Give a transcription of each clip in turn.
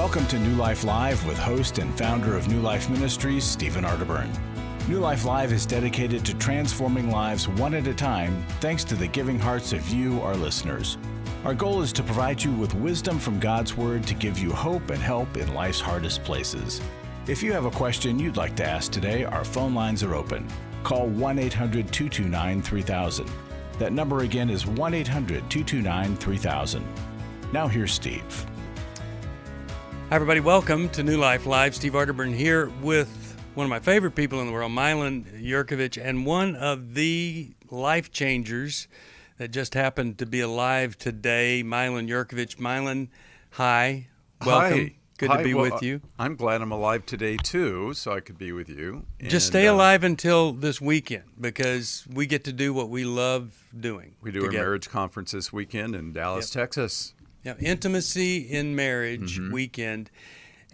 Welcome to New Life Live with host and founder of New Life Ministries, Stephen Arterburn. New Life Live is dedicated to transforming lives one at a time, thanks to the giving hearts of you, our listeners. Our goal is to provide you with wisdom from God's Word to give you hope and help in life's hardest places. If you have a question you'd like to ask today, our phone lines are open. Call 1-800-229-3000. That number again is 1-800-229-3000. Now here's Steve. Hi, everybody. Welcome to New Life Live. Steve Arterburn here with one of my favorite people in the world, Milan Yerkovich, and one of the life changers that just happened to be alive today, Milan Yerkovich. Milan, hi. Welcome. Hi. Good to be with you. I'm glad I'm alive today, too, so I could be with you. Just stay alive until this weekend, because we get to do what we love doing. We do together. a marriage conference this weekend in Dallas, Texas. Yeah, Intimacy in Marriage weekend,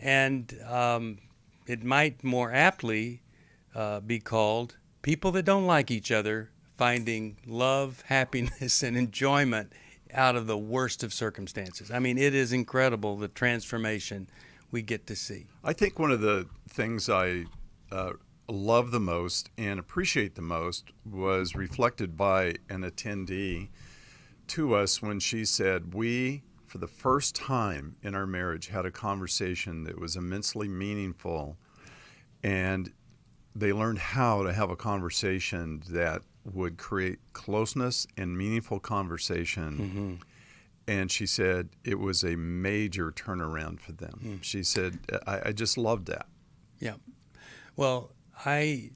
and it might more aptly be called People That Don't Like Each Other Finding Love, Happiness, and Enjoyment Out of the Worst of Circumstances. I mean, it is incredible, the transformation we get to see. I think one of the things I love the most and appreciate the most was reflected by an attendee to us when she said, we, for the first time in our marriage, had a conversation that was immensely meaningful, and they learned how to have a conversation that would create closeness and meaningful conversation. And she said it was a major turnaround for them. She said, I just loved that. Yeah. Well, I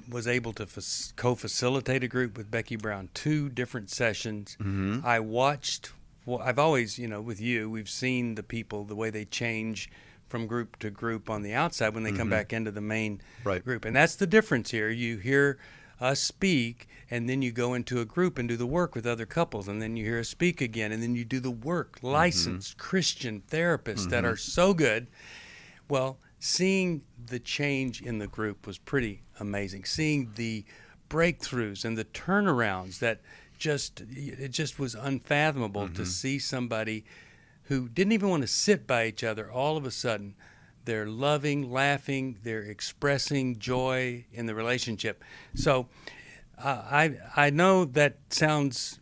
was able to co-facilitate a group with Becky Brown, 2 different sessions. I watched. Well, I've always, with you, we've seen the people, the way they change from group to group on the outside when they come back into the main group. And that's the difference here. You hear us speak, and then you go into a group and do the work with other couples, and then you hear us speak again, and then you do the work. Licensed Christian therapists that are so good. Well, seeing the change in the group was pretty amazing. Seeing the breakthroughs and the turnarounds that it just was unfathomable to see somebody who didn't even want to sit by each other. All of a sudden, they're loving, laughing, they're expressing joy in the relationship. So I know that sounds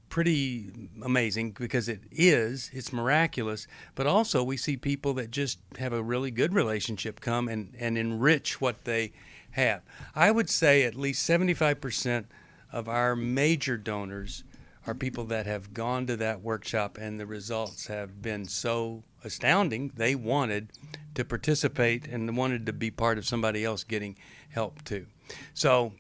pretty amazing because it's miraculous, but also we see people that just have a really good relationship come and enrich what they have. I would say at least 75% of our major donors are people that have gone to that workshop, and the results have been so astounding. They wanted to participate and wanted to be part of somebody else getting help too. So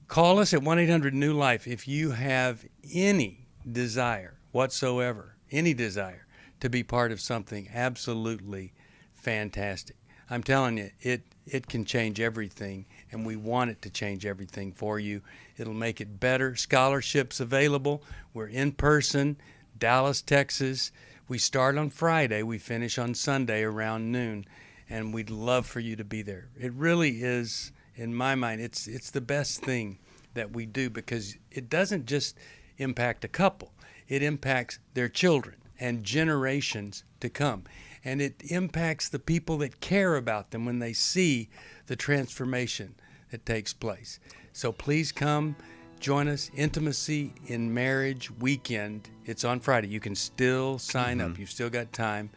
call us at 1-800-NEW-LIFE if you have any desire whatsoever, any desire to be part of something absolutely fantastic. I'm telling you, it can change everything, and we want it to change everything for you. It'll make it better. Scholarships available. We're in person, Dallas, Texas. We start on Friday. We finish on Sunday around noon, and we'd love for you to be there. It really is, in my mind, it's the best thing that we do, because it doesn't just impact a couple. It impacts their children and generations to come. And it impacts the people that care about them when they see the transformation that takes place. So please come, join us. Intimacy in Marriage weekend. It's on Friday. You can still sign up. You've still got time.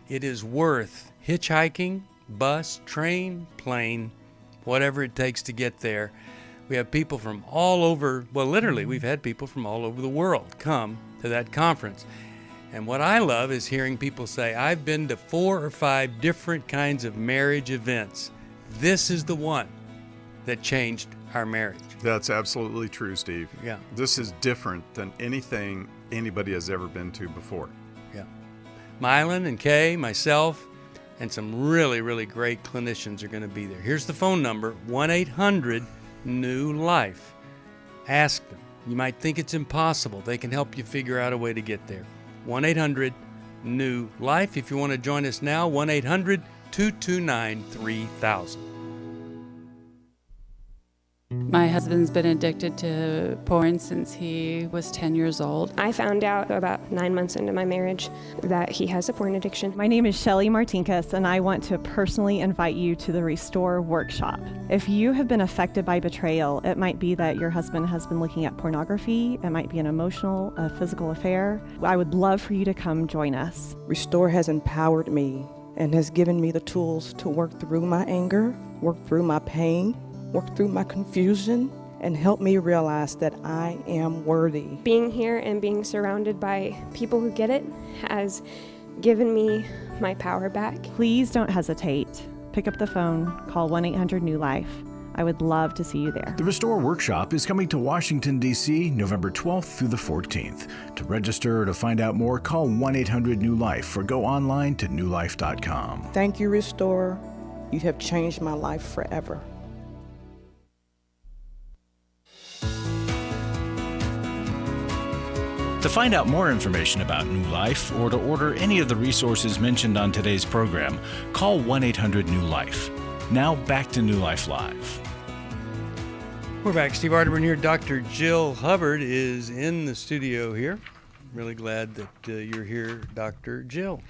It is worth hitchhiking, bus, train, plane, whatever it takes to get there. We have people from all over, well, literally, we've had people from all over the world come to that conference. And what I love is hearing people say, I've been to 4 or 5 different kinds of marriage events. This is the one that changed our marriage. That's absolutely true, Steve. Yeah. This is different than anything anybody has ever been to before. Yeah. Milan and Kay, myself, and some really, really great clinicians are going to be there. Here's the phone number, 1-800-NEW-LIFE. Ask them. You might think it's impossible. They can help you figure out a way to get there. 1-800-NEW-LIFE. If you want to join us now, 1-800-229-3000. My husband's been addicted to porn since he was 10 years old. I found out about 9 months into my marriage that he has a porn addiction. My name is Shelly Martinkus, and I want to personally invite you to the Restore Workshop. If you have been affected by betrayal, it might be that your husband has been looking at pornography, it might be an emotional, a physical affair. I would love for you to come join us. Restore has empowered me and has given me the tools to work through my anger, work through my pain, work through my confusion, and help me realize that I am worthy. Being here and being surrounded by people who get it has given me my power back. Please don't hesitate. Pick up the phone, call 1-800-NEW-LIFE. I would love to see you there. The Restore Workshop is coming to Washington, D.C., November 12th through the 14th. To register or to find out more, call 1-800-NEW-LIFE or go online to newlife.com. Thank you, Restore. You have changed my life forever. To find out more information about New Life or to order any of the resources mentioned on today's program, call 1-800-NEW-LIFE. Now back to New Life Live. We're back. Steve Arterburn here. Dr. Jill Hubbard is in the studio here. Really glad that you're here, Dr. Jill.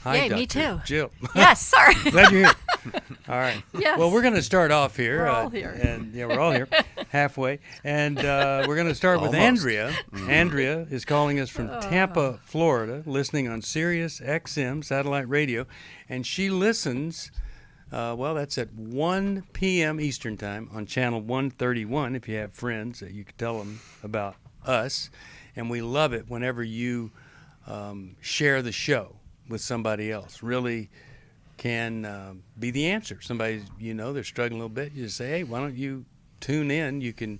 Hi, Yay, Dr. me too. Jill. Yes, sorry. Glad you're here. All right. Yes. Well, we're going to start off here. We're all here. And yeah, we're all here, halfway. And we're going to start with Almost. Andrea. Andrea is calling us from Tampa, Florida, listening on Sirius XM satellite radio, and she listens. That's at 1 p.m. Eastern Time on Channel 131. If you have friends, you can tell them about us. And we love it whenever you share the show with somebody else. Really can be the answer. Somebody, they're struggling a little bit. You just say, hey, why don't you tune in? You can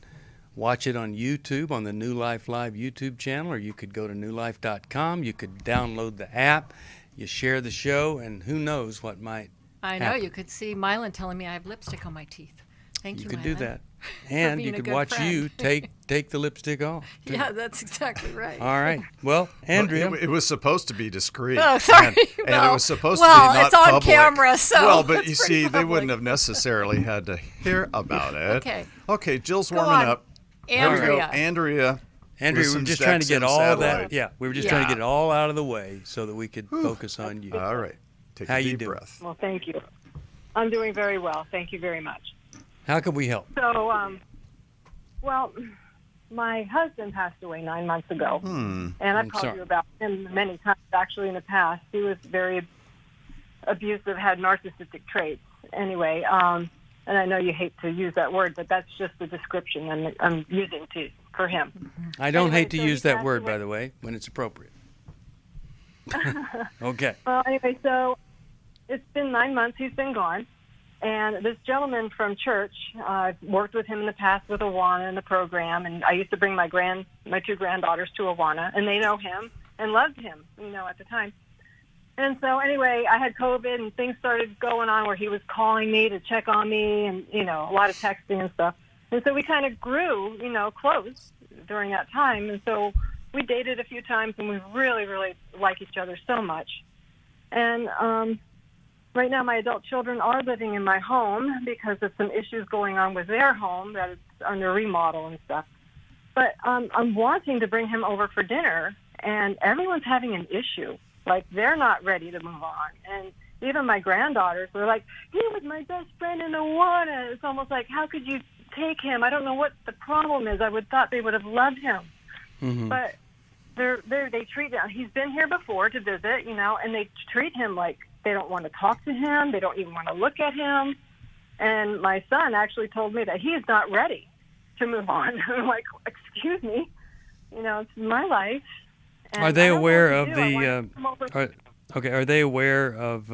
watch it on YouTube, on the New Life Live YouTube channel, or you could go to newlife.com. You could download the app. You share the show, and who knows what might I know, happen. you could see Milan telling me I have lipstick on my teeth. Thank you, You could Milan. do that. And being you a could good watch friend. you take the lipstick off, too. Yeah, that's exactly right. All right. Well, Andrea. It was supposed to be discreet. Oh, sorry. And it Well, was supposed to be not it's on public. camera, so Well, but it's you pretty see, they public. wouldn't have necessarily had to hear about it. Okay. Okay, Jill's Go warming on. up. Here we go. Andrea. Andrea, we were listens just to trying to get XM all satellite. that. Yeah, we were just trying to get it all out of the way so that we could focus on you. All right. Take How a you deep doing? breath. Well, thank you. I'm doing very well. Thank you very much. How can we help? So, my husband passed away 9 months ago, and I've I'm called sorry. you about him many times, actually, in the past. He was very abusive, had narcissistic traits. Anyway, and I know you hate to use that word, but that's just the description I'm using for him. I don't Anyway, hate to so use he that passed word, away. by the way, when it's appropriate. Okay. Well, anyway, so it's been 9 months he's been gone. And this gentleman from church, I've worked with him in the past with Awana in the program, and I used to bring my two granddaughters to Awana, and they know him and loved him, at the time. And so anyway, I had COVID, and things started going on where he was calling me to check on me and, a lot of texting and stuff. And so we kind of grew, close during that time. And so we dated a few times, and we really, really like each other so much. And right now, my adult children are living in my home because of some issues going on with their home that is under remodel and stuff. But I'm wanting to bring him over for dinner, and everyone's having an issue. Like, they're not ready to move on. And even my granddaughters were like, he was my best friend in Awana. It's almost like, how could you take him? I don't know what the problem is. I would thought they would have loved him. Mm-hmm. But they treat him. He's been here before to visit, and they treat him like they don't want to talk to him. They don't even want to look at him. And my son actually told me that he's not ready to move on. I'm like, excuse me, it's my life. And Are they I don't know aware what of to do. I want the? to come over. Are they aware of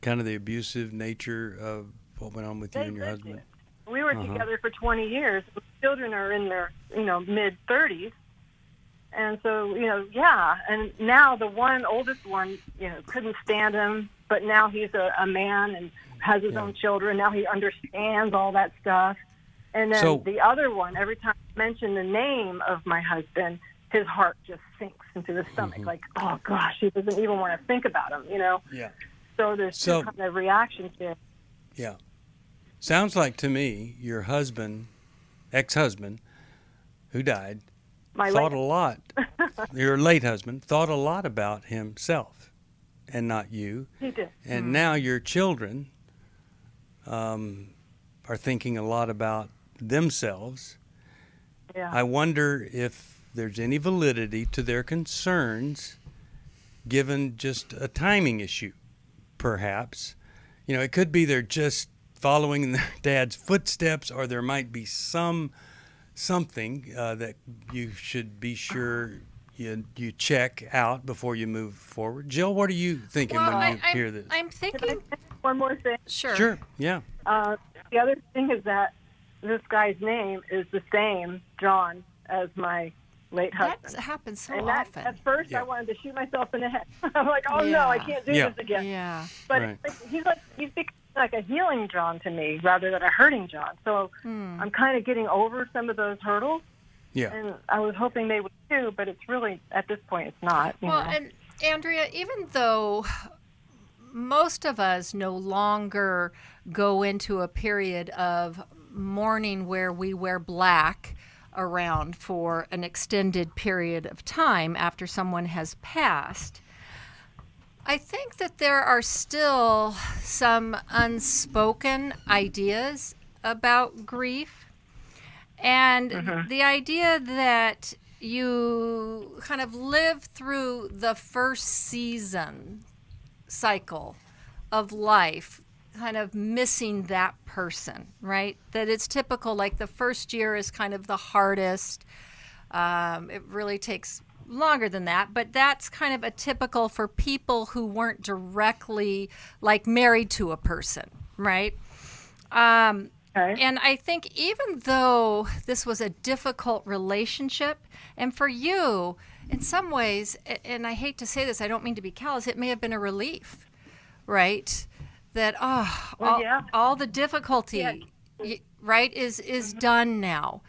kind of the abusive nature of what went on with you They and your lived husband? it. We were together for 20 years. The children are in their, mid-30s. And so, and now the oldest one, couldn't stand him, but now he's a man and has his own children. Now he understands all that stuff. And then the other one, every time I mention the name of my husband, his heart just sinks into his stomach. Like, oh gosh, he doesn't even want to think about him, Yeah. So there's two kind of reactions there. Yeah. Sounds like to me your husband, ex-husband, who died, thought a lot. Your late husband thought a lot about himself and not you. He did. And now your children are thinking a lot about themselves. Yeah. I wonder if there's any validity to their concerns, given just a timing issue, perhaps. You know, it could be they're just following in their dad's footsteps, or there might be something that you should be sure you check out before you move forward. Jill, what are you thinking when you hear this? I'm thinking. One more thing. Sure, yeah. The other thing is that this guy's name is the same, John, as my late husband. That happens so and often. At first, I wanted to shoot myself in the head. I'm like, oh no, I can't do this again. Yeah. But he's becoming like a healing John to me rather than a hurting John. So I'm kind of getting over some of those hurdles. Yeah. And I was hoping they would too, but it's really, at this point, it's not. You know? And Andrea, even though most of us no longer go into a period of mourning where we wear black around for an extended period of time after someone has passed, I think that there are still some unspoken ideas about grief. And the idea that you kind of live through the first season cycle of life, kind of missing that person, right? That it's typical, like the first year is kind of the hardest. It really takes longer than that, but that's kind of a typical for people who weren't directly like married to a person, right? And I think even though this was a difficult relationship, and for you, in some ways, and I hate to say this, I don't mean to be callous, it may have been a relief, right? That, all the difficulty, right, is done now.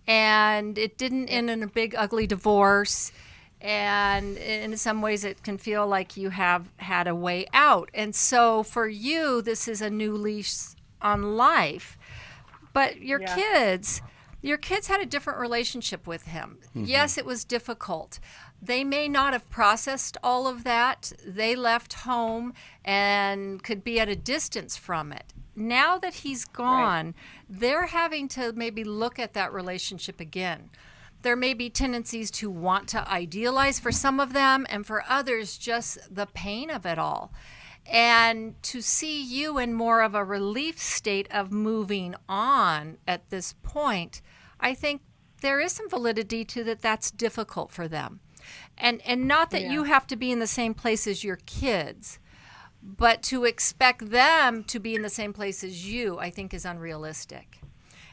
And it didn't end in a big, ugly divorce. And in some ways, it can feel like you have had a way out. And so for you, this is a new lease on life. But your kids had a different relationship with him. Yes, it was difficult. They may not have processed all of that. They left home and could be at a distance from it. Now that he's gone, they're having to maybe look at that relationship again. There may be tendencies to want to idealize for some of them, and for others, just the pain of it all. And to see you in more of a relief state of moving on at this point, I think there is some validity to that. That's difficult for them. And not that you have to be in the same place as your kids, but to expect them to be in the same place as you, I think is unrealistic.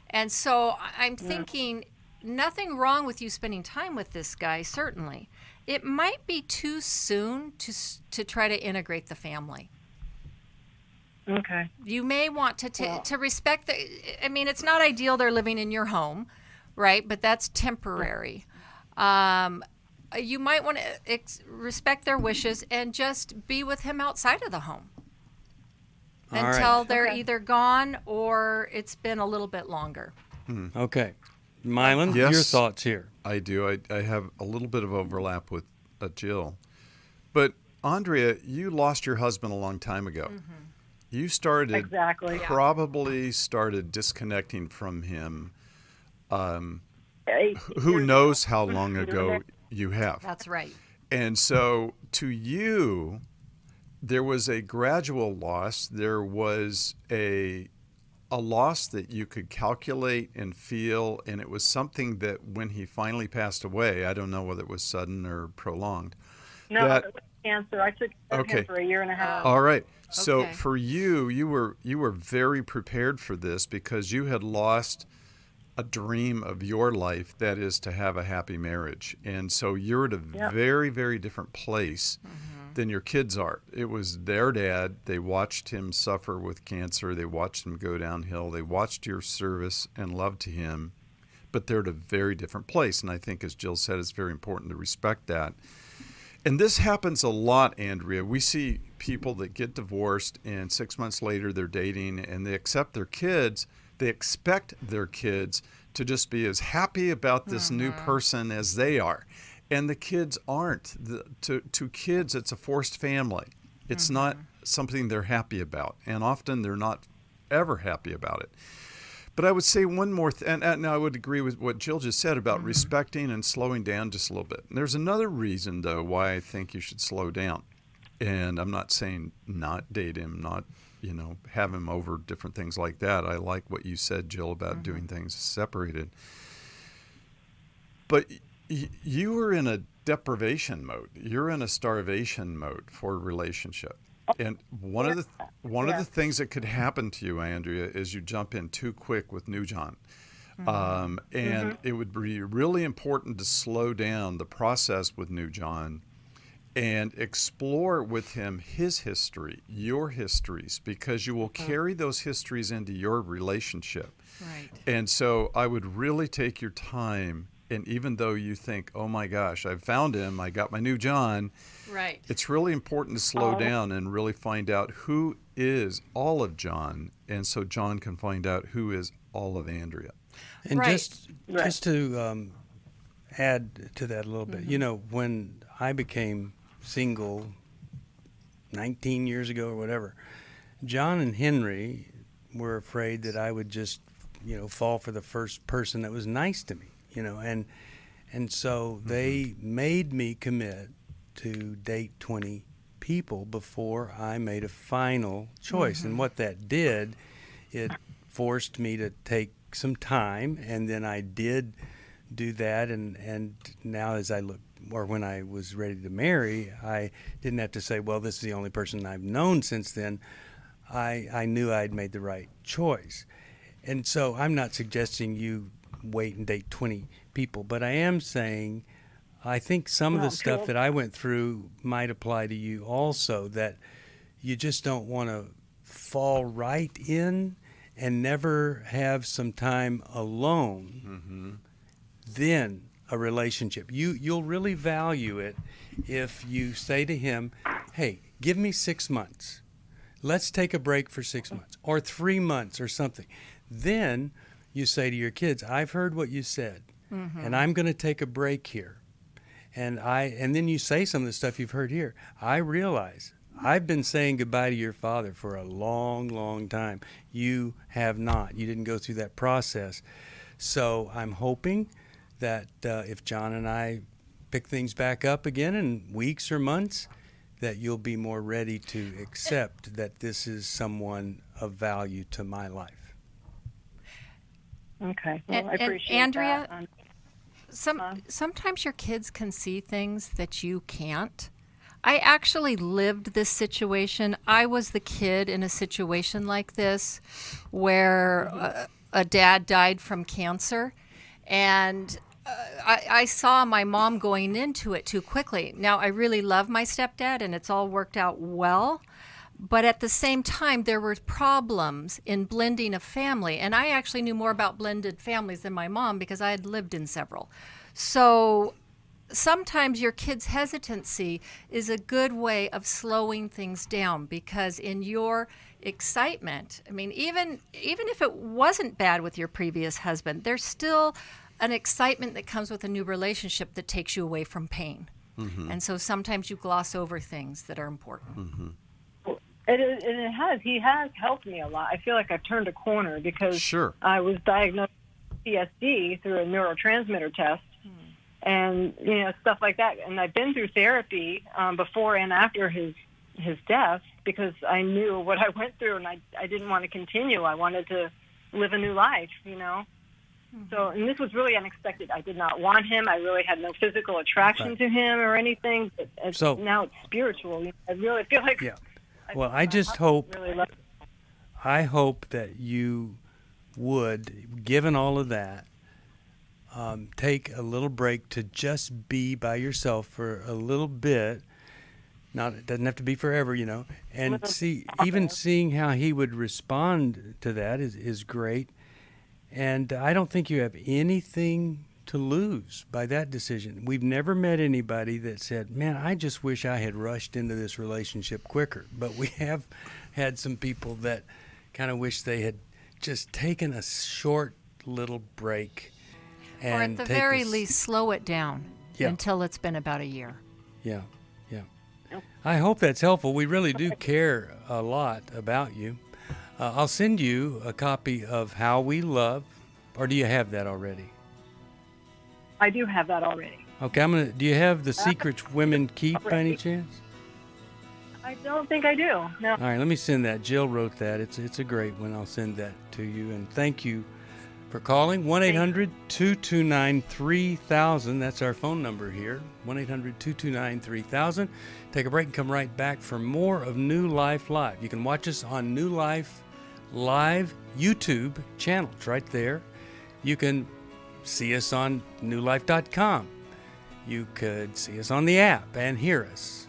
And so I'm thinking nothing wrong with you spending time with this guy, certainly. It might be too soon to try to integrate the family. Okay. You may want to respect I mean, it's not ideal they're living in your home, right? But that's temporary. You might want to respect their wishes and just be with him outside of the home until they're either gone or it's been a little bit longer. Okay. Milan, your thoughts here. I do. I have a little bit of overlap with Jill. But, Andrea, you lost your husband a long time ago. You started, probably started disconnecting from him. Who knows how long ago you have. That's right. And so, to you, there was a gradual loss. There was a loss that you could calculate and feel, and it was something that when he finally passed away, I don't know whether it was sudden or prolonged. No, it was cancer. I took care of him for a year and a half. All right. So for you were very prepared for this because you had lost a dream of your life, that is to have a happy marriage. And so you're at a very, very different place than your kids are. It was their dad. They watched him suffer with cancer. They watched him go downhill. They watched your service and love to him, but they're at a very different place. And I think, as Jill said, it's very important to respect that. And this happens a lot, Andrea. We see people that get divorced and 6 months later they're dating and they expect their kids to just be as happy about this new person as they are. And the kids aren't. To kids, it's a forced family. It's not something they're happy about. And often they're not ever happy about it. But I would say one more and I would agree with what Jill just said about respecting and slowing down just a little bit. And there's another reason, though, why I think you should slow down. And I'm not saying not date him, not, have him over, different things like that. I like what you said, Jill, about doing things separated. But you are in a deprivation mode. You're in a starvation mode for a relationship. And one of the things that could happen to you, Andrea, is you jump in too quick with New John. It would be really important to slow down the process with New John and explore with him his history, your histories, because you will carry those histories into your relationship. Right. And so I would really take your time. And even though you think, oh my gosh, I've found him, I got my new John. Right. It's really important to slow down and really find out who is all of John. And so John can find out who is all of Andrea. And just to add to that a little bit, when I became single 19 years ago or whatever, John and Henry were afraid that I would just, fall for the first person that was nice to me. And so they made me commit to date 20 people before I made a final choice. And what that did, it forced me to take some time, and then I did do that. And now as I look, or when I was ready to marry, I didn't have to say, well, this is the only person I've known since then. I knew I'd made the right choice. And so I'm not suggesting you wait and date 20 people, but I am saying I think some of the stuff that I went through might apply to you also, that you just don't want to fall right in and never have some time alone. Then a relationship, you'll really value it if you say to him, hey, give me 6 months, let's take a break for 6 months or 3 months or something. Then you say to your kids, I've heard what you said, and I'm going to take a break here. And then you say some of the stuff you've heard here. I realize I've been saying goodbye to your father for a long, long time. You have not. You didn't go through that process. So I'm hoping that if John and I pick things back up again in weeks or months, that you'll be more ready to accept that this is someone of value to my life. Okay. Well, I appreciate Andrea, that. Sometimes your kids can see things that you can't. I actually lived this situation. I was the kid in a situation like this where a dad died from cancer, and I saw my mom going into it too quickly. Now, I really love my stepdad, and it's all worked out well. But at the same time, there were problems in blending a family. And I actually knew more about blended families than my mom because I had lived in several. So sometimes your kid's hesitancy is a good way of slowing things down, because in your excitement, I mean, even if it wasn't bad with your previous husband, there's still an excitement that comes with a new relationship that takes you away from pain. And so sometimes you gloss over things that are important. He has helped me a lot. I feel like I've turned a corner because I was diagnosed with PTSD through a neurotransmitter test and, stuff like that. And I've been through therapy before and after his death because I knew what I went through and I didn't want to continue. I wanted to live a new life, So, and this was really unexpected. I did not want him. I really had no physical attraction to him or anything. But now it's spiritual. I really feel like... Yeah. Well, I just hope, I hope that you would, given all of that, take a little break to just be by yourself for a little bit. It doesn't have to be forever, and seeing how he would respond to that is great. And I don't think you have anything to lose by that decision. We've never met anybody that said, man, I just wish I had rushed into this relationship quicker. But we have had some people that kind of wish they had just taken a short little break. And or at the very least, slow it down until it's been about a year. Yeah. I hope that's helpful. We really do care a lot about you. I'll send you a copy of How We Love, or do you have that already? I do have that already. Okay, do you have The Secrets Women Keep by any chance? I don't think I do, no. All right, let me send that. Jill wrote that. It's a great one. I'll send that to you. And thank you for calling. 1-800-229-3000. That's our phone number here. 1-800-229-3000. Take a break and come right back for more of New Life Live. You can watch us on New Life Live YouTube channel. It's right there. You can see us on newlife.com. You could see us on the app and hear us.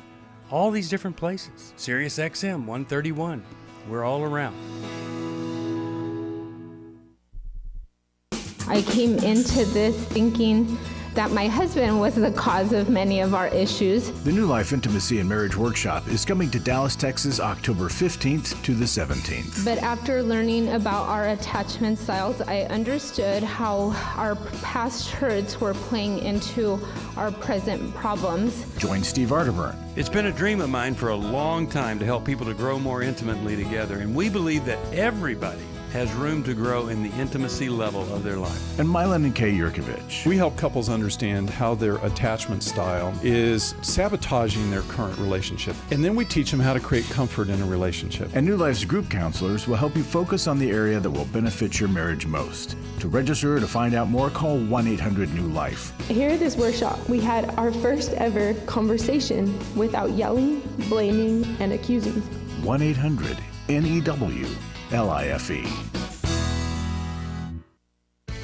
All these different places. Sirius XM 131. We're all around. I came into this thinking that my husband was the cause of many of our issues. The New Life Intimacy and Marriage Workshop is coming to Dallas, Texas, October 15th to the 17th. But after learning about our attachment styles, I understood how our past hurts were playing into our present problems. Join Steve Arterburn. It's been a dream of mine for a long time to help people to grow more intimately together, and we believe that everybody has room to grow in the intimacy level of their life. And Milan Yerkovich. We help couples understand how their attachment style is sabotaging their current relationship. And then we teach them how to create comfort in a relationship. And New Life's group counselors will help you focus on the area that will benefit your marriage most. To register or to find out more, call 1-800-NEW-LIFE. Here at this workshop, we had our first ever conversation without yelling, blaming, and accusing. 1-800-NEW-LIFE.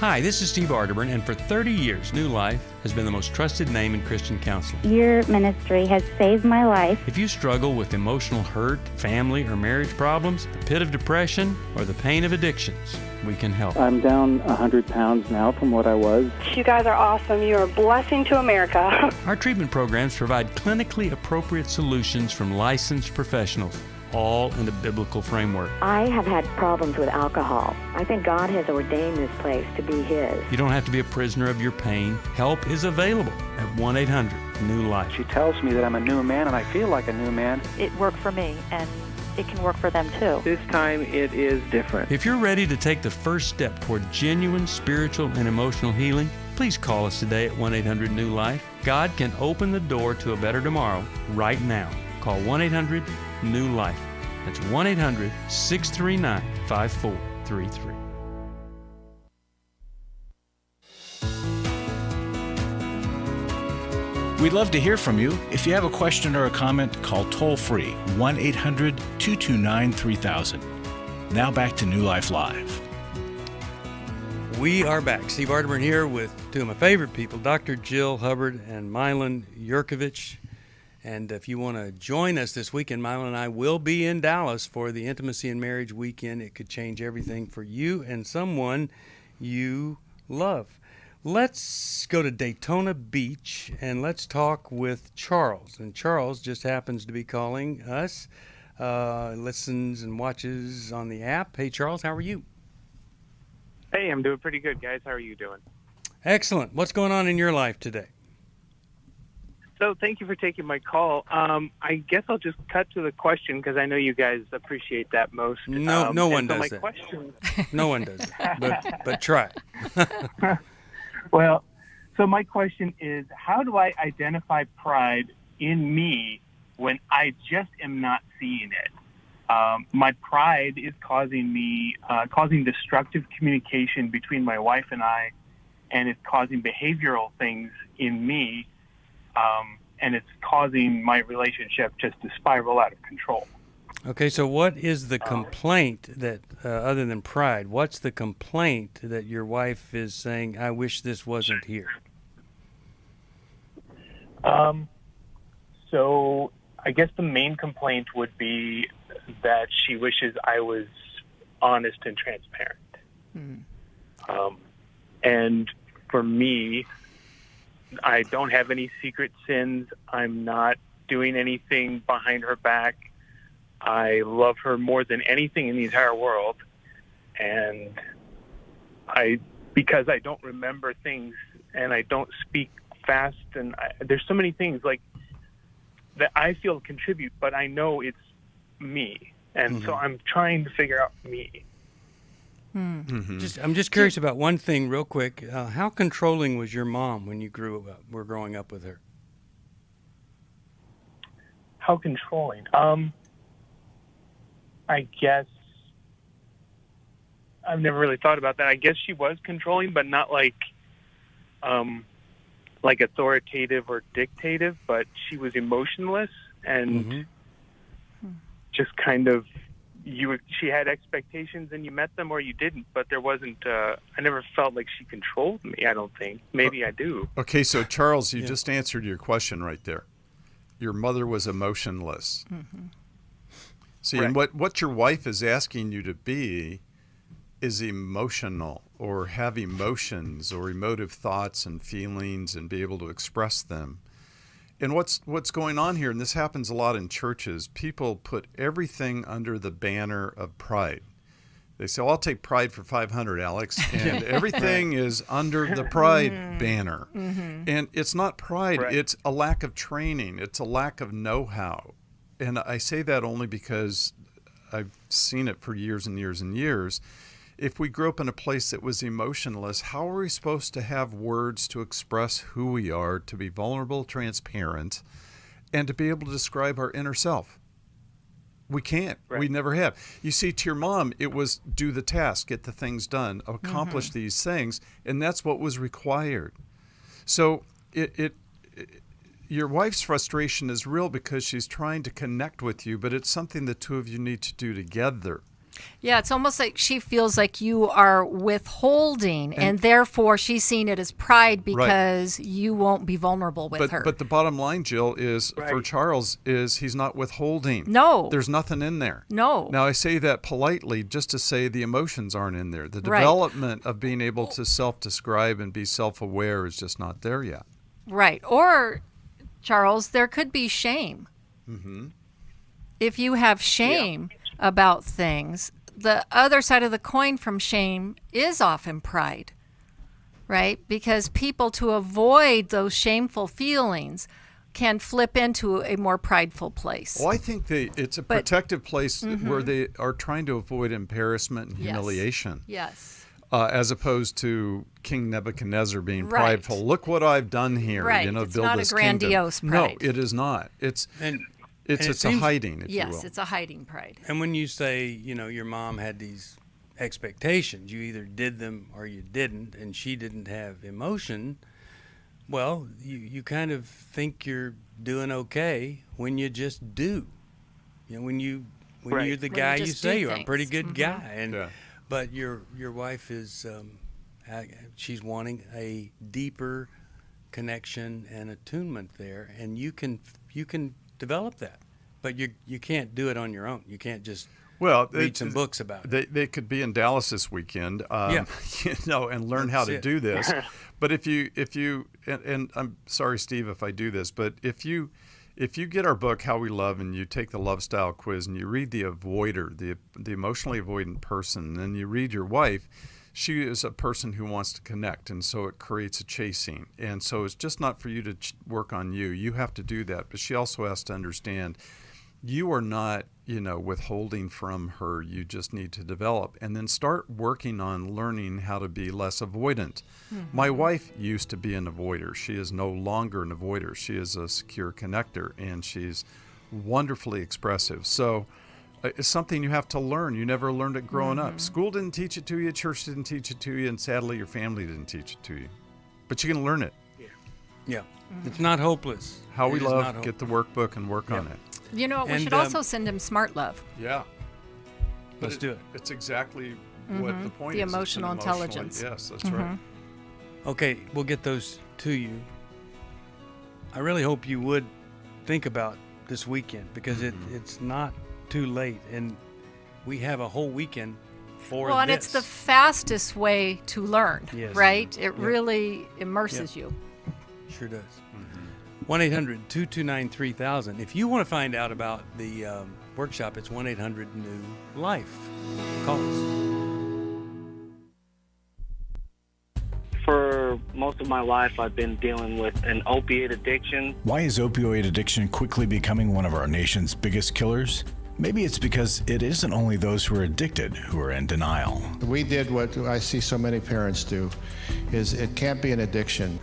Hi, this is Steve Arterburn, and for 30 years, New Life has been the most trusted name in Christian counseling. Your ministry has saved my life. If you struggle with emotional hurt, family or marriage problems, the pit of depression, or the pain of addictions, we can help. I'm down 100 pounds now from what I was. You guys are awesome. You're a blessing to America. Our treatment programs provide clinically appropriate solutions from licensed professionals, all in a biblical framework. I have had problems with alcohol. I think God has ordained this place to be His. You don't have to be a prisoner of your pain. Help is available at 1-800-NEW-LIFE. She tells me that I'm a new man, and I feel like a new man. It worked for me, and it can work for them too. This time it is different. If you're ready to take the first step toward genuine spiritual and emotional healing, please call us today at 1-800-NEW-LIFE. God can open the door to a better tomorrow right now. Call 1-800-NEW-LIFE. That's 1-800-639-5433. We'd love to hear from you. If you have a question or a comment, call toll-free 1-800-229-3000. Now back to New Life Live. We are back. Steve Arterburn here with two of my favorite people, Dr. Jill Hubbard and Milan Yerkovich. And if you want to join us this weekend, Milan and I will be in Dallas for the Intimacy and Marriage Weekend. It could change everything for you and someone you love. Let's go to Daytona Beach and let's talk with Charles. And Charles just happens to be calling us, listens and watches on the app. Hey, Charles, how are you? Hey, I'm doing pretty good, guys. How are you doing? Excellent. What's going on in your life today? So thank you for taking my call. I guess I'll just cut to the question because I know you guys appreciate that most. No one does that. No one does that, but try. Well, so my question is, how do I identify pride in me when I just am not seeing it? My pride is causing destructive communication between my wife and I, and it's causing behavioral things in me. And it's causing my relationship just to spiral out of control. Okay, so what is the complaint that, other than pride, what's the complaint that your wife is saying, I wish this wasn't here? So I guess the main complaint would be that she wishes I was honest and transparent. And for me, I don't have any secret sins. I'm not doing anything behind her back. I love her more than anything in the entire world. And because I don't remember things and I don't speak fast, and there's so many things like that I feel contribute, but I know it's me. And so I'm trying to figure out me. I'm just curious about one thing real quick. How controlling was your mom when you were growing up with her? How controlling? I guess I've never really thought about that. I guess she was controlling, but not like authoritative or dictative, but she was emotionless and just kind of she had expectations and you met them or you didn't, but there wasn't I never felt like she controlled me, I don't think. Maybe I do. Okay, so Charles, you just answered your question right there. Your mother was emotionless. See, and what your wife is asking you to be is emotional, or have emotions or emotive thoughts and feelings and be able to express them. And what's going on here, and this happens a lot in churches, people put everything under the banner of pride. They say, well, I'll take pride for 500, Alex, and everything is under the pride banner. And it's not pride, it's a lack of training, it's a lack of know-how. And I say that only because I've seen it for years and years and years. If we grew up in a place that was emotionless, how are we supposed to have words to express who we are, to be vulnerable, transparent, and to be able to describe our inner self? We can't. We never have. You see, to your mom, it was do the task, get the things done, accomplish these things, and that's what was required. So your wife's frustration is real because she's trying to connect with you, but it's something the two of you need to do together. Yeah, it's almost like she feels like you are withholding, and therefore she's seeing it as pride because you won't be vulnerable with her. But the bottom line, Jill, is for Charles is he's not withholding. No. There's nothing in there. No. Now, I say that politely just to say the emotions aren't in there. The development of being able to self-describe and be self-aware is just not there yet. Right. Or, Charles, there could be shame. If you have shame about things, the other side of the coin from shame is often pride, right? Because people, to avoid those shameful feelings, can flip into a more prideful place. Well, I think it's a protective place where they are trying to avoid embarrassment and humiliation. Yes. As opposed to King Nebuchadnezzar being prideful. Look what I've done here. Right. You know, It's build not this a grandiose kingdom. pride. No, it is not. It's a hiding, if you will. Yes, it's a hiding pride. And when you say, your mom had these expectations, you either did them or you didn't, and she didn't have emotion, well, you kind of think you're doing okay when you just do. When you're the guy you say you are, a pretty good guy. And but your wife is she's wanting a deeper connection and attunement there, and you can develop that, but you can't do it on your own. You can't just read some books about it. They could be in Dallas this weekend, and learn how to do this. But if you and I'm sorry, Steve, if I do this, but if you get our book, How We Love, and you take the love style quiz and you read the avoider, the emotionally avoidant person, and then you read your wife, she is a person who wants to connect, and so it creates a chasing. And so it's just not for you to work on you. You have to do that. But she also has to understand you are not, withholding from her. You just need to develop and then start working on learning how to be less avoidant. My wife used to be an avoider. She is no longer an avoider. She is a secure connector, and she's wonderfully expressive. So it's something you have to learn. You never learned it growing up. School didn't teach it to you. Church didn't teach it to you. And sadly, your family didn't teach it to you. But you can learn it. Yeah. It's not hopeless. How We Love, get the workbook and work on it. We should also send him Smart Love. Yeah. Let's do it. It's exactly what the point the is. emotional intelligence. Yes, that's right. Okay, we'll get those to you. I really hope you would think about this weekend, because it's not too late, and we have a whole weekend for well, and this. it's the fastest way to learn, Yes. right? It really immerses you. Sure does. 1-800-229-3000. If you want to find out about the workshop, it's 1-800-NEW-LIFE. Call us. For most of my life, I've been dealing with an opiate addiction. Why is opioid addiction quickly becoming one of our nation's biggest killers? Maybe it's because it isn't only those who are addicted who are in denial. We did what I see so many parents do, is it can't be an addiction.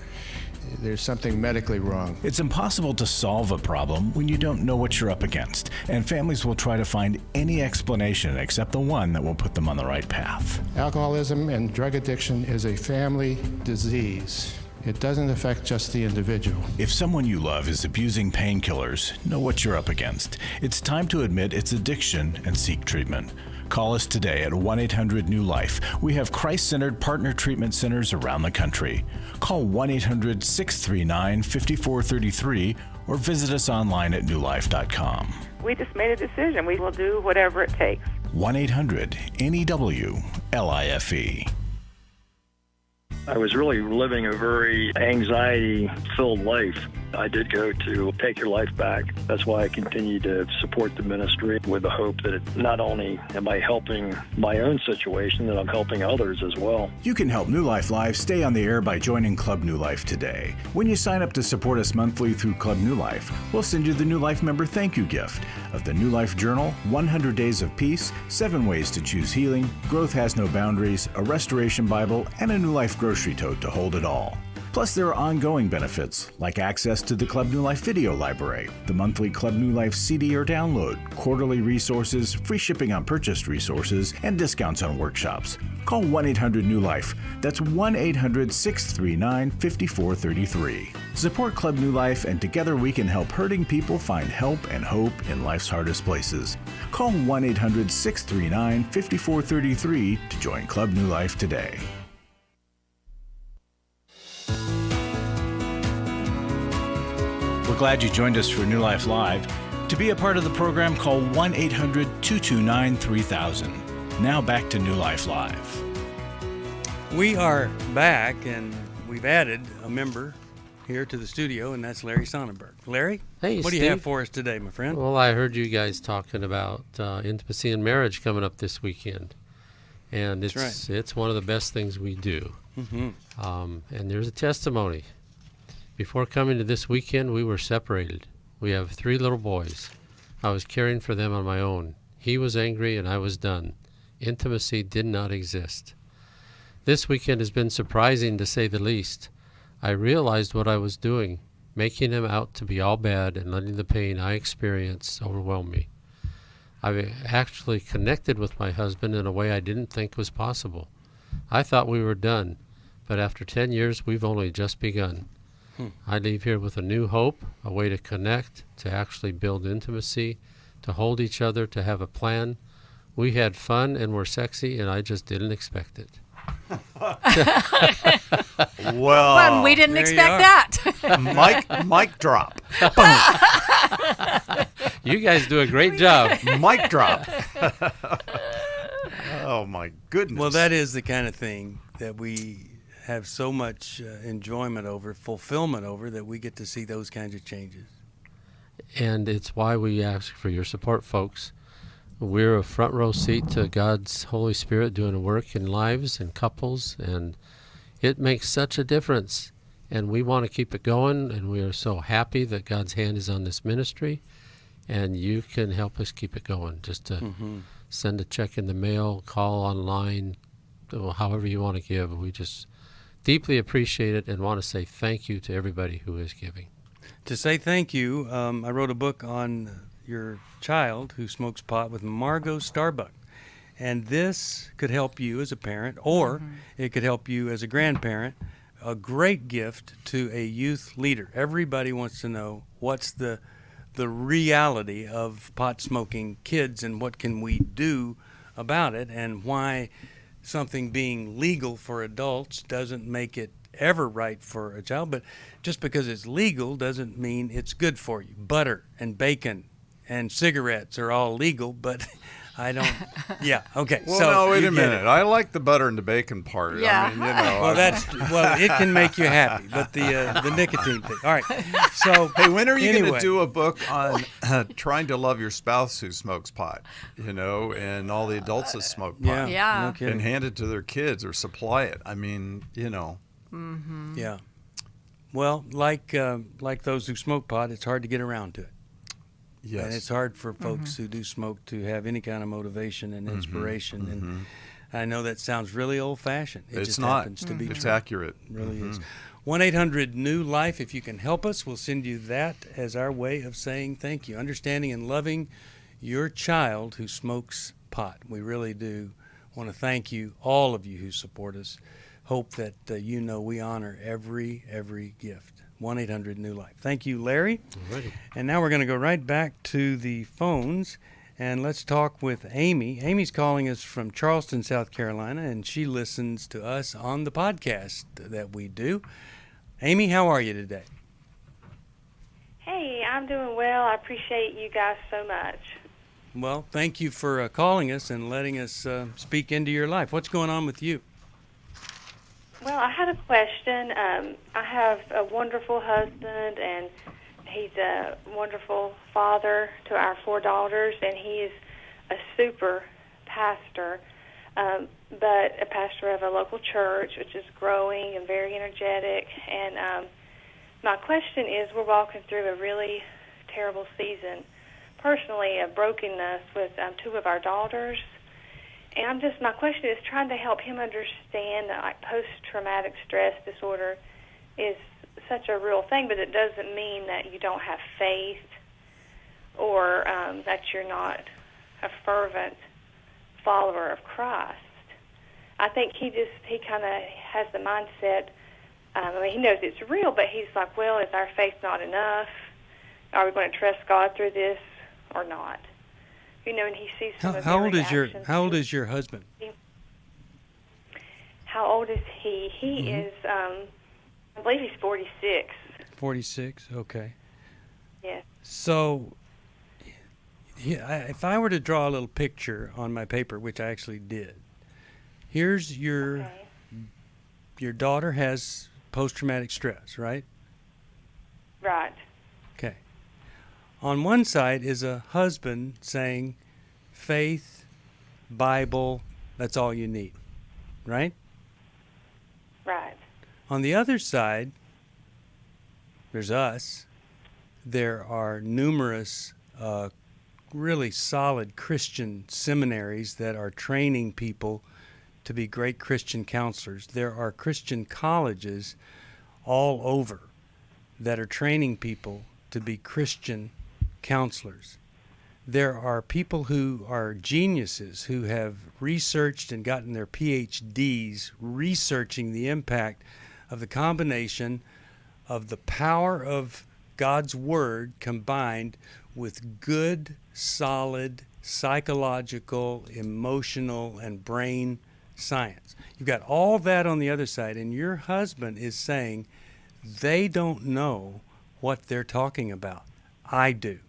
There's something medically wrong. It's impossible to solve a problem when you don't know what you're up against, and families will try to find any explanation except the one that will put them on the right path. Alcoholism and drug addiction is a family disease. It doesn't affect just the individual. If someone you love is abusing painkillers, know what you're up against. It's time to admit it's addiction and seek treatment. Call us today at 1-800-NEW-LIFE. We have Christ-centered partner treatment centers around the country. Call 1-800-639-5433 or visit us online at newlife.com. We just made a decision. We will do whatever it takes. 1-800-NEW-LIFE. I was really living a very anxiety-filled life. I did go to Take Your Life Back. That's why I continue to support the ministry with the hope that not only am I helping my own situation, that I'm helping others as well. You can help New Life Live stay on the air by joining Club New Life today. When you sign up to support us monthly through Club New Life, we'll send you the New Life member thank you gift of the New Life Journal, 100 Days of Peace, 7 Ways to Choose Healing, Growth Has No Boundaries, a Restoration Bible, and a New Life grocery tote to hold it all. Plus, there are ongoing benefits, like access to the Club New Life video library, the monthly Club New Life CD or download, quarterly resources, free shipping on purchased resources, and discounts on workshops. Call 1-800-NEW-LIFE. That's 1-800-639-5433. Support Club New Life, and together we can help hurting people find help and hope in life's hardest places. Call 1-800-639-5433 to join Club New Life today. We're glad you joined us for New Life Live. To be a part of the program, call 1-800-229-3000. Now back to New Life Live. We are back, and we've added a member here to the studio, and that's Larry Sonnenberg. Larry, hey, what do Steve. you have for us today, my friend? Well, I heard you guys talking about intimacy and marriage coming up this weekend. And it's one of the best things we do. Mm-hmm. And there's a testimony. Before coming to this weekend, we were separated. We have 3 little boys. I was caring for them on my own. He was angry and I was done. Intimacy did not exist. This weekend has been surprising, to say the least. I realized what I was doing, making him out to be all bad and letting the pain I experienced overwhelm me. I actually connected with my husband in a way I didn't think was possible. I thought we were done, but after 10 years, we've only just begun. I leave here with a new hope, a way to connect, to actually build intimacy, to hold each other, to have a plan. We had fun and were sexy, and I just didn't expect it. Well, we didn't expect that. Mic drop. You guys do a great job. Mic drop. Oh, my goodness. Well, that is the kind of thing that we have so much enjoyment over, fulfillment over, that we get to see those kinds of changes. And it's why we ask for your support, folks. We're a front row seat to God's Holy Spirit doing a work in lives and couples, and it makes such a difference. And we want to keep it going, and we are so happy that God's hand is on this ministry, and you can help us keep it going. Just to send a check in the mail, call online, however you want to give. We just deeply appreciate it and want to say thank you to everybody who is giving. To say thank you, I wrote a book on your child who smokes pot with Margot Starbuck. And this could help you as a parent, or it could help you as a grandparent. A great gift to a youth leader. Everybody wants to know what's the reality of pot smoking kids and what can we do about it, and why something being legal for adults doesn't make it ever right for a child. But just because it's legal doesn't mean it's good for you. Butter and bacon and cigarettes are all legal, but I don't. Yeah. Okay. Well, so no, wait you a get minute. it. I like the butter and the bacon part. Yeah. I mean, you know. Well, it can make you happy, but the nicotine thing. All right. So hey, when are you going anyway. to do a book on trying to love your spouse who smokes pot? You know, and all the adults that smoke pot. Yeah. No kidding. And hand it to their kids or supply it. I mean, you know. Mm-hmm. Yeah. Well, like those who smoke pot, it's hard to get around to it. Yes. And it's hard for folks who do smoke to have any kind of motivation and inspiration. And I know that sounds really old-fashioned. It It's just not. happens to be It's true. accurate. It really is. 1-800-NEW-LIFE. If you can help us, we'll send you that as our way of saying thank you. Understanding and loving your child who smokes pot. We really do want to thank you, all of you who support us. Hope that you know we honor every gift. 1-800-NEW-LIFE. Thank you, Larry. Alrighty. And now we're going to go right back to the phones, and let's talk with Amy. Amy's calling us from Charleston, South Carolina, and she listens to us on the podcast that we do. Amy, how are you today? Hey, I'm doing well. I appreciate you guys so much. Well, thank you for calling us and letting us speak into your life. What's going on with you? Well, I had a question. I have a wonderful husband, and he's a wonderful father to our 4 daughters, and he is a super pastor, but a pastor of a local church, which is growing and very energetic. And my question is, we're walking through a really terrible season, personally, of brokenness with 2 of our daughters. And my question is trying to help him understand that like post-traumatic stress disorder is such a real thing, but it doesn't mean that you don't have faith or that you're not a fervent follower of Christ. I think he kind of has the mindset, he knows it's real, but he's like, well, is our faith not enough? Are we going to trust God through this or not? You know, and he sees some of How their old is reactions. how old is your husband? How old is he? He is, I believe he's 46. 46. Okay. Yes. So, if I were to draw a little picture on my paper, which I actually did, here's your daughter has post-traumatic stress, right? Right. Okay. On one side is a husband saying, faith, Bible, that's all you need, right? Right. On the other side, there's us. There are numerous really solid Christian seminaries that are training people to be great Christian counselors. There are Christian colleges all over that are training people to be Christian counselors. There are people who are geniuses who have researched and gotten their PhDs researching the impact of the combination of the power of God's Word combined with good, solid, psychological, emotional, and brain science. You've got all that on the other side, and your husband is saying they don't know what they're talking about. I do.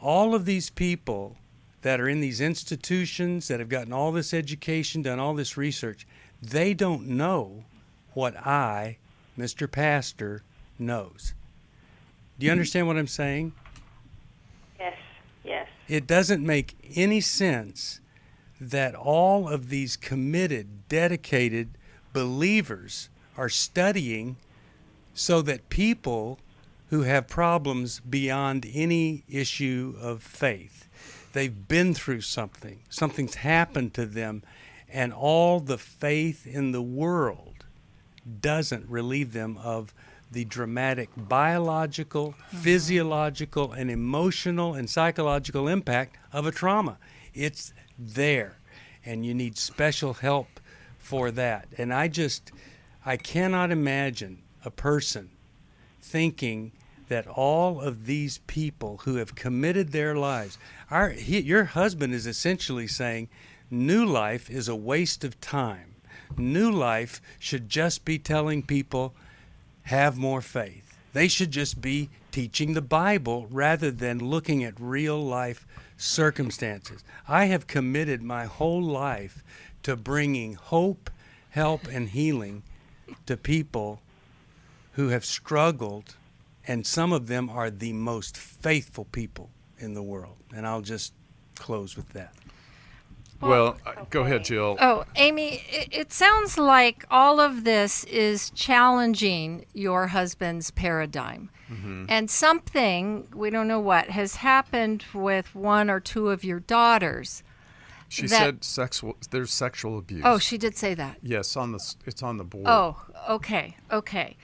All of these people that are in these institutions that have gotten all this education, done all this research, they don't know what I, Mr. Pastor, knows. Do you understand what I'm saying? Yes. Yes. It doesn't make any sense that all of these committed, dedicated believers are studying so that people who have problems beyond any issue of faith, they've been through something, something's happened to them, and all the faith in the world doesn't relieve them of the dramatic biological, physiological, and emotional and psychological impact of a trauma. It's there, and you need special help for that. And I cannot imagine a person thinking that all of these people who have committed their lives, your husband is essentially saying, New Life is a waste of time. New Life should just be telling people, have more faith. They should just be teaching the Bible rather than looking at real life circumstances. I have committed my whole life to bringing hope, help, and healing to people who have struggled, and some of them are the most faithful people in the world. And I'll just close with that. Well, go ahead, Jill. Oh, Amy, it sounds like all of this is challenging your husband's paradigm. Mm-hmm. And something, we don't know what, has happened with one or two of your daughters. She said there's sexual abuse. Oh, she did say that. Yes, it's on the board. Oh, okay.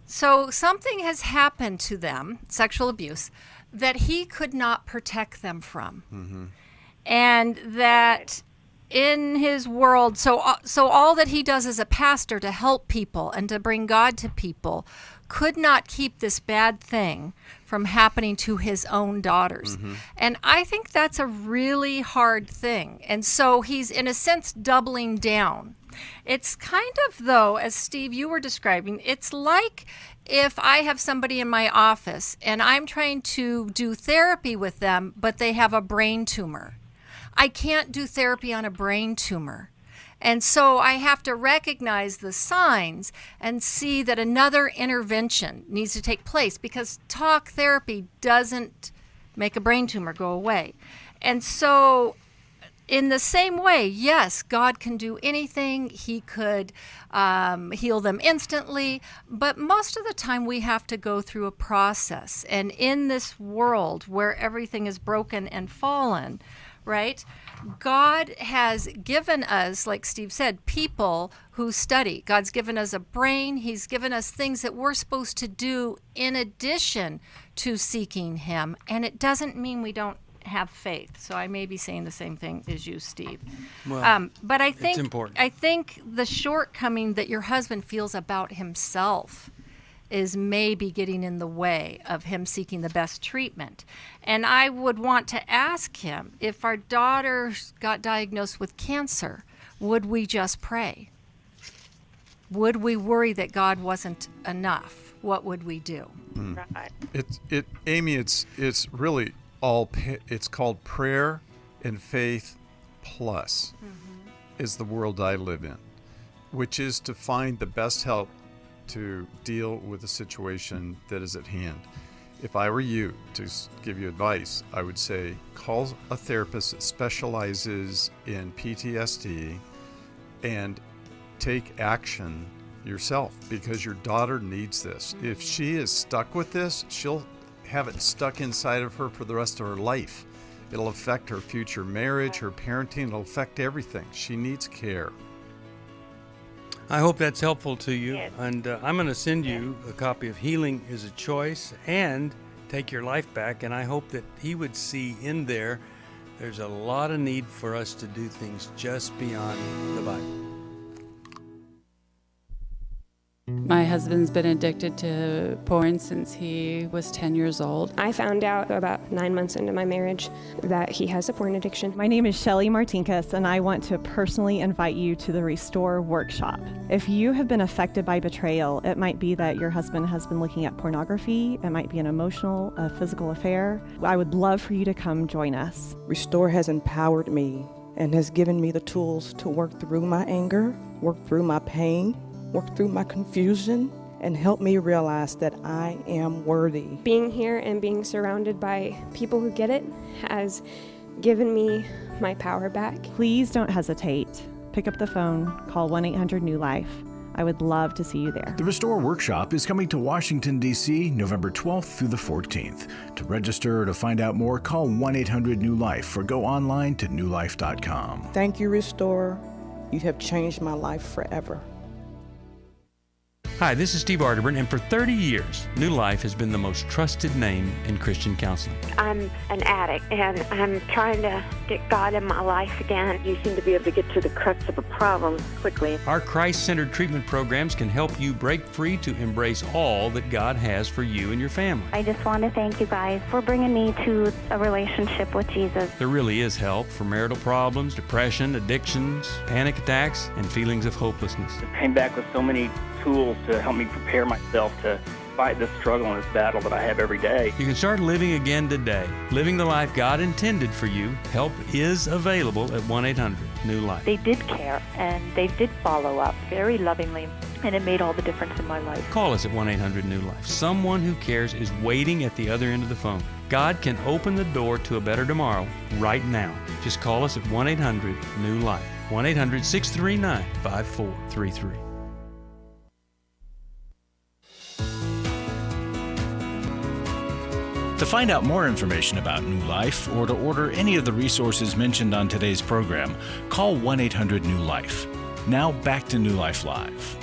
So something has happened to them, sexual abuse, that he could not protect them from. Mm-hmm. And that in his world, so all that he does as a pastor to help people and to bring God to people could not keep this bad thing from happening to his own daughters. Mm-hmm. And I think that's a really hard thing. And so he's, in a sense, doubling down. It's kind of, though, as Steve, you were describing, it's like if I have somebody in my office and I'm trying to do therapy with them, but they have a brain tumor. I can't do therapy on a brain tumor. And so I have to recognize the signs and see that another intervention needs to take place, because talk therapy doesn't make a brain tumor go away. And so in the same way, yes, God can do anything. He could heal them instantly. But most of the time we have to go through a process. And in this world where everything is broken and fallen, right? God has given us, like Steve said, people who study. God's given us a brain. He's given us things that we're supposed to do in addition to seeking him. And it doesn't mean we don't have faith. So I may be saying the same thing as you, Steve. Well, but I think, it's important. I think the shortcoming that your husband feels about himself is maybe getting in the way of him seeking the best treatment. And I would want to ask him, if our daughter got diagnosed with cancer, would we just pray? Would we worry that God wasn't enough? What would we do? Right. Amy, it's really it's called prayer and faith plus is the world I live in, which is to find the best help to deal with the situation that is at hand. If I were you, to give you advice, I would say call a therapist that specializes in PTSD and take action yourself, because your daughter needs this. If she is stuck with this, she'll have it stuck inside of her for the rest of her life. It'll affect her future marriage, her parenting, it'll affect everything. She needs care. I hope that's helpful to you. Yes. And I'm going to send you a copy of Healing is a Choice and Take Your Life Back. And I hope that he would see in there's a lot of need for us to do things just beyond the Bible. My husband's been addicted to porn since he was 10 years old. I found out about 9 months into my marriage that he has a porn addiction. My name is Shelly Martinkus, and I want to personally invite you to the Restore Workshop. If you have been affected by betrayal, it might be that your husband has been looking at pornography, it might be an emotional, physical affair. I would love for you to come join us. Restore has empowered me and has given me the tools to work through my anger, work through my pain, work through my confusion, and help me realize that I am worthy. Being here and being surrounded by people who get it has given me my power back. Please don't hesitate. Pick up the phone, call 1-800-NEW-LIFE. I would love to see you there. The Restore Workshop is coming to Washington, D.C., November 12th through the 14th. To register or to find out more, call 1-800-NEW-LIFE or go online to newlife.com. Thank you, Restore. You have changed my life forever. Hi, this is Steve Arterburn, and for 30 years, New Life has been the most trusted name in Christian counseling. I'm an addict, and I'm trying to get God in my life again. You seem to be able to get to the crux of a problem quickly. Our Christ-centered treatment programs can help you break free to embrace all that God has for you and your family. I just want to thank you guys for bringing me to a relationship with Jesus. There really is help for marital problems, depression, addictions, panic attacks, and feelings of hopelessness. I came back with so many tools to help me prepare myself to fight this struggle and this battle that I have every day. You can start living again today. Living the life God intended for you. Help is available at 1-800-NEW-LIFE. They did care, and they did follow up very lovingly, and it made all the difference in my life. Call us at 1-800-NEW-LIFE. Someone who cares is waiting at the other end of the phone. God can open the door to a better tomorrow right now. Just call us at 1-800-NEW-LIFE. 1-800-639-5433. To find out more information about New Life or to order any of the resources mentioned on today's program, call 1-800-NEW-LIFE. Now back to New Life Live.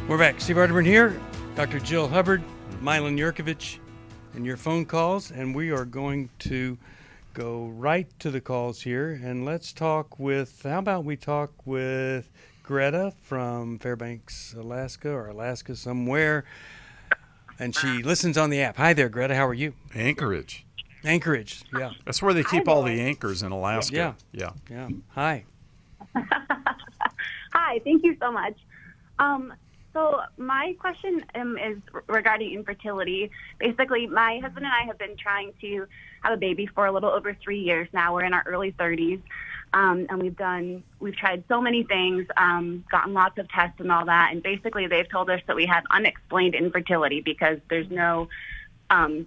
We're back. Steve Arterburn here, Dr. Jill Hubbard, Milan Yerkovich, and your phone calls. And we are going to go right to the calls here. And let's talk with, how about we talk with Greta from Fairbanks, Alaska, or Alaska somewhere. And she listens on the app. Hi there, Greta. How are you? Anchorage, yeah. That's where they keep all the anchors in Alaska. Yeah. Hi. Hi, thank you so much. So my question is regarding infertility. Basically, my husband and I have been trying to have a baby for a little over 3 years now. We're in our early 30s. And we've tried so many things, gotten lots of tests and all that. And basically they've told us that we have unexplained infertility because there's no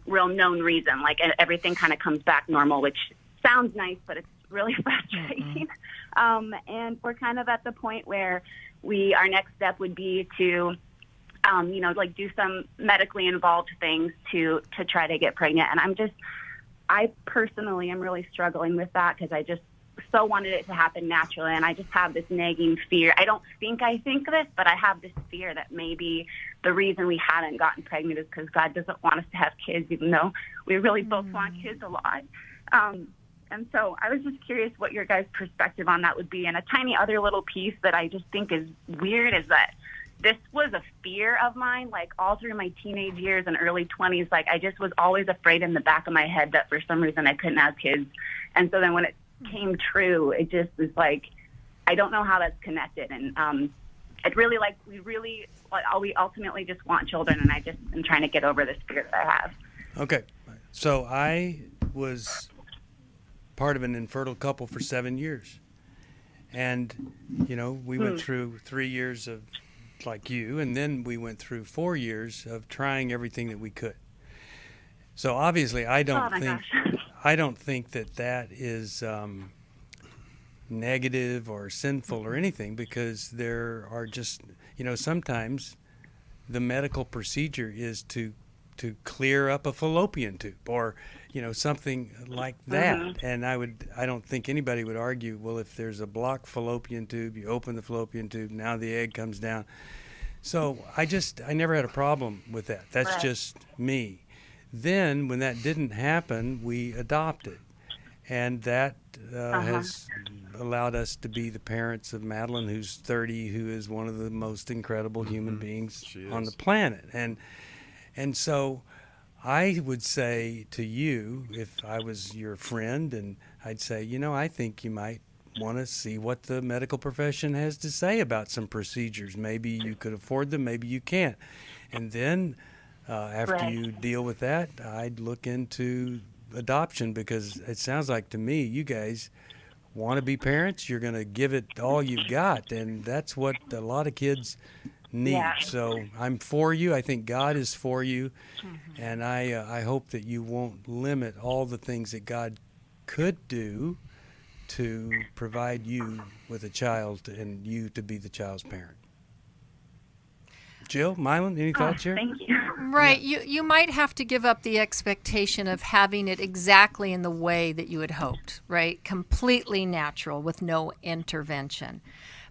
real known reason. Like everything kind of comes back normal, which sounds nice, but it's really frustrating. And we're kind of at the point where our next step would be to, do some medically involved things to try to get pregnant. And I personally am really struggling with that because I just so wanted it to happen naturally, and I just have this nagging fear. I don't think I think this, but I have this fear that maybe the reason we haven't gotten pregnant is because God doesn't want us to have kids, even though we really both want kids a lot. And so I was just curious what your guys' perspective on that would be. And a tiny other little piece that I just think is weird is that this was a fear of mine, like all through my teenage years and early 20s. Like I just was always afraid in the back of my head that for some reason I couldn't have kids. And so then when it came true, it just is like, I don't know how that's connected. And I'd really like, we ultimately just want children, and I just am trying to get over this fear that I have. Okay. So I was part of an infertile couple for 7 years. And, we went through 3 years of like you, and then we went through 4 years of trying everything that we could. So obviously I don't think that is negative or sinful or anything, because there are just, sometimes the medical procedure is to clear up a fallopian tube or, something like that. Mm-hmm. And I don't think anybody would argue, well, if there's a blocked fallopian tube, you open the fallopian tube, now the egg comes down. So I never had a problem with that. That's right. Just me. Then when that didn't happen, we adopted. And that has allowed us to be the parents of Madeline, who's 30, who is one of the most incredible human beings on the planet. And so I would say to you, if I was your friend, and I'd say, I think you might want to see what the medical profession has to say about some procedures. Maybe you could afford them, maybe you can't. And then after you deal with that, I'd look into adoption, because it sounds like to me you guys want to be parents. You're going to give it all you've got, and that's what a lot of kids need. Yeah. So I'm for you. I think God is for you, and I hope that you won't limit all the things that God could do to provide you with a child and you to be the child's parent. Jill, Milan, any thoughts here? Thank you. Right. Yeah. You might have to give up the expectation of having it exactly in the way that you had hoped, right? Completely natural with no intervention.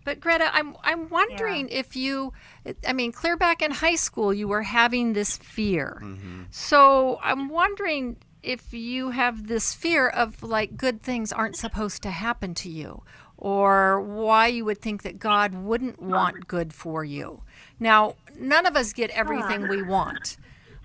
But Greta, I'm wondering if clear back in high school, you were having this fear. Mm-hmm. So I'm wondering if you have this fear of like good things aren't supposed to happen to you, or why you would think that God wouldn't want good for you. Now, none of us get everything we want,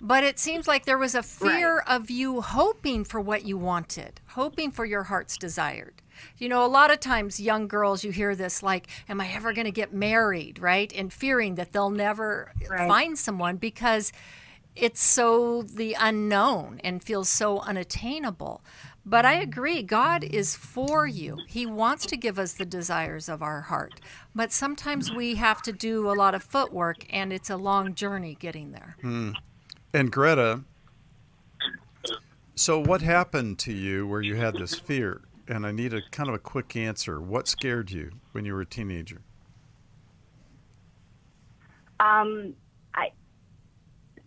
But it seems like there was a fear of you hoping for what you wanted, hoping for your heart's desired. You know, a lot of times young girls, you hear this like, am I ever going to get married, right? And fearing that they'll never find someone because it's so the unknown and feels so unattainable. But I agree, God is for you. He wants to give us the desires of our heart. But sometimes we have to do a lot of footwork, and it's a long journey getting there. And Greta, so what happened to you where you had this fear? And I need a kind of a quick answer. What scared you when you were a teenager?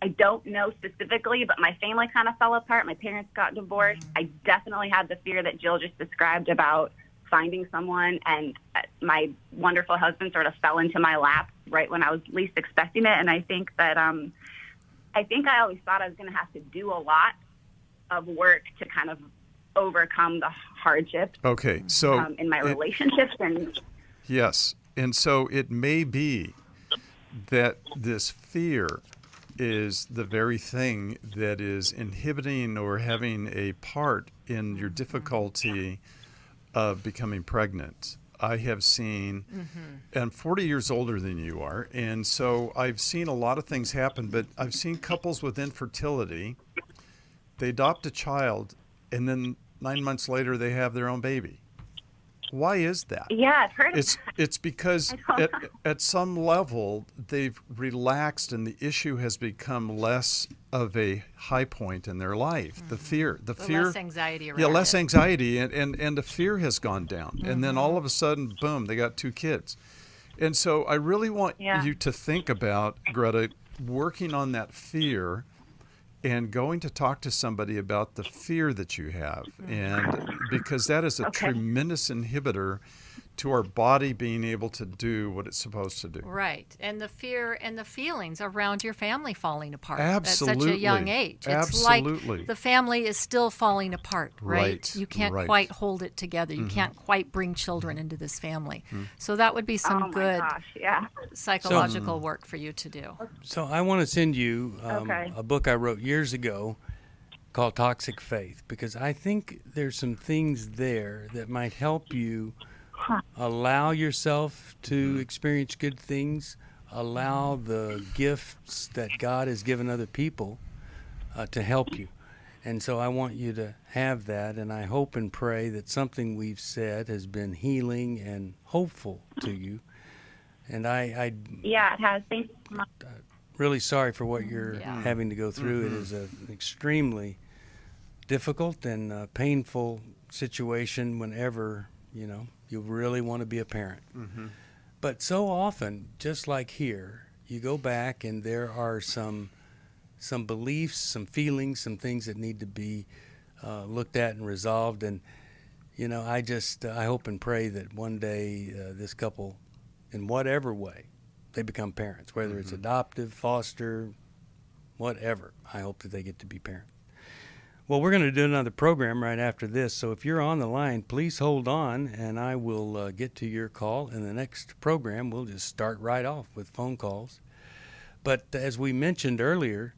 I don't know specifically, but my family kind of fell apart. My parents got divorced. I definitely had the fear that Jill just described about finding someone, and my wonderful husband sort of fell into my lap right when I was least expecting it. And I think that I always thought I was going to have to do a lot of work to kind of overcome the hardships. Okay, so in my relationships and yes, and so it may be that this fear is the very thing that is inhibiting or having a part in your difficulty of becoming pregnant. I have seen, I'm 40 years older than you are, and so I've seen a lot of things happen, but I've seen couples with infertility, they adopt a child, and then 9 months later they have their own baby. Why is that? Yeah, I've heard of that. It's because at some level they've relaxed and the issue has become less of a high point in their life. The fear, less anxiety around less it. anxiety, and the fear has gone down. And then all of a sudden, boom, they got 2 kids. And so I really want you to think about, Greta, working on that fear and going to talk to somebody about the fear that you have, and because that is a tremendous inhibitor to our body being able to do what it's supposed to do. Right, and the fear and the feelings around your family falling apart Absolutely. at such a young age. It's like the family is still falling apart, right? You can't quite hold it together. You can't quite bring children into this family. So that would be some good psychological work for you to do. So I want to send you a book I wrote years ago called Toxic Faith, because I think there's some things there that might help you allow yourself to experience good things, allow the gifts that God has given other people to help you. And so I want you to have that, and I hope and pray that something we've said has been healing and hopeful to you. And it has. Thank you so much. Really sorry for what you're having to go through. It is an extremely difficult and painful situation whenever, you really want to be a parent. But so often, just like here, you go back and there are some beliefs, some feelings, some things that need to be looked at and resolved. And, I hope and pray that one day this couple, in whatever way, they become parents, whether it's adoptive, foster, whatever. I hope that they get to be parents. Well, we're going to do another program right after this, so if you're on the line, please hold on, and I will get to your call. In the next program, we'll just start right off with phone calls. But as we mentioned earlier,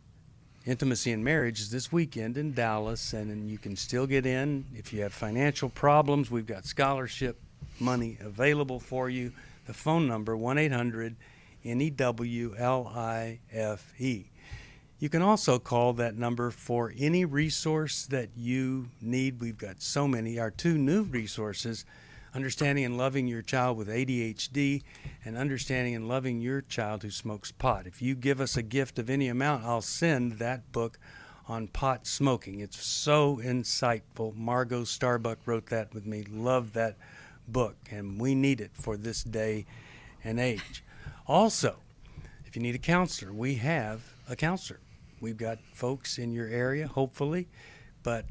Intimacy in Marriage is this weekend in Dallas, and you can still get in. If you have financial problems, we've got scholarship money available for you. The phone number, 1-800-NEWLIFE. You can also call that number for any resource that you need. We've got so many. Our 2 new resources, Understanding and Loving Your Child with ADHD and Understanding and Loving Your Child Who Smokes Pot. If you give us a gift of any amount, I'll send that book on pot smoking. It's so insightful. Margot Starbuck wrote that with me. Love that book, and we need it for this day and age. Also, if you need a counselor, we have a counselor. We've got folks in your area, hopefully, but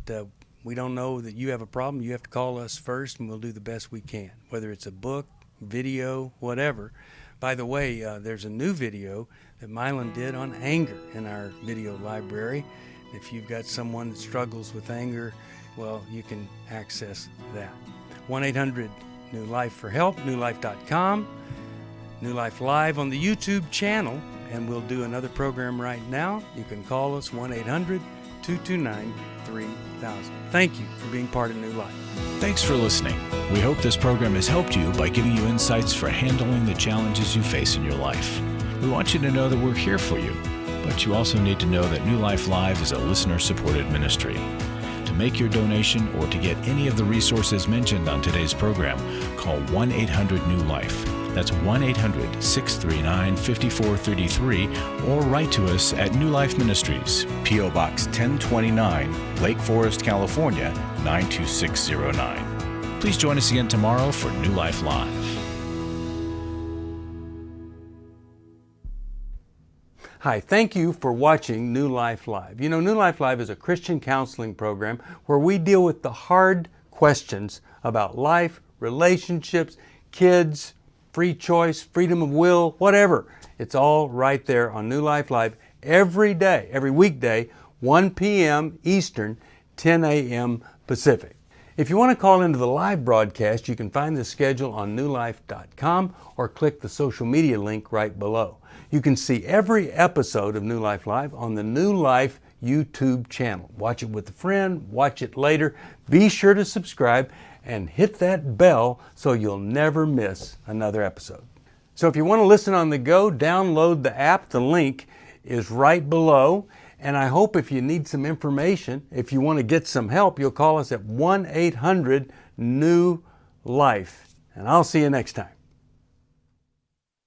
we don't know that you have a problem. You have to call us first, and we'll do the best we can, whether it's a book, video, whatever. By the way, there's a new video that Milan did on anger in our video library. If you've got someone that struggles with anger, well, you can access that. 1-800-NEW-LIFE for help, newlife.com. New Life Live on the YouTube channel, and we'll do another program right now. You can call us 1-800-229-3000. Thank you for being part of New Life. Thanks for listening. We hope this program has helped you by giving you insights for handling the challenges you face in your life. We want you to know that we're here for you, but you also need to know that New Life Live is a listener-supported ministry. To make your donation or to get any of the resources mentioned on today's program, call 1-800-NEW-LIFE. That's 1-800-639-5433, or write to us at New Life Ministries, P.O. Box 1029, Lake Forest, California, 92609. Please join us again tomorrow for New Life Live. Hi, thank you for watching New Life Live. You know, New Life Live is a Christian counseling program where we deal with the hard questions about life, relationships, kids, free choice, freedom of will, whatever. It's all right there on New Life Live every day, every weekday, 1 p.m. Eastern, 10 a.m. Pacific. If you want to call into the live broadcast, you can find the schedule on newlife.com or click the social media link right below. You can see every episode of New Life Live on the New Life YouTube channel. Watch it with a friend, watch it later. Be sure to subscribe and hit that bell so you'll never miss another episode. So if you want to listen on the go, download the app. The link is right below. And I hope if you need some information, if you want to get some help, you'll call us at 1-800-NEW-LIFE. And I'll see you next time.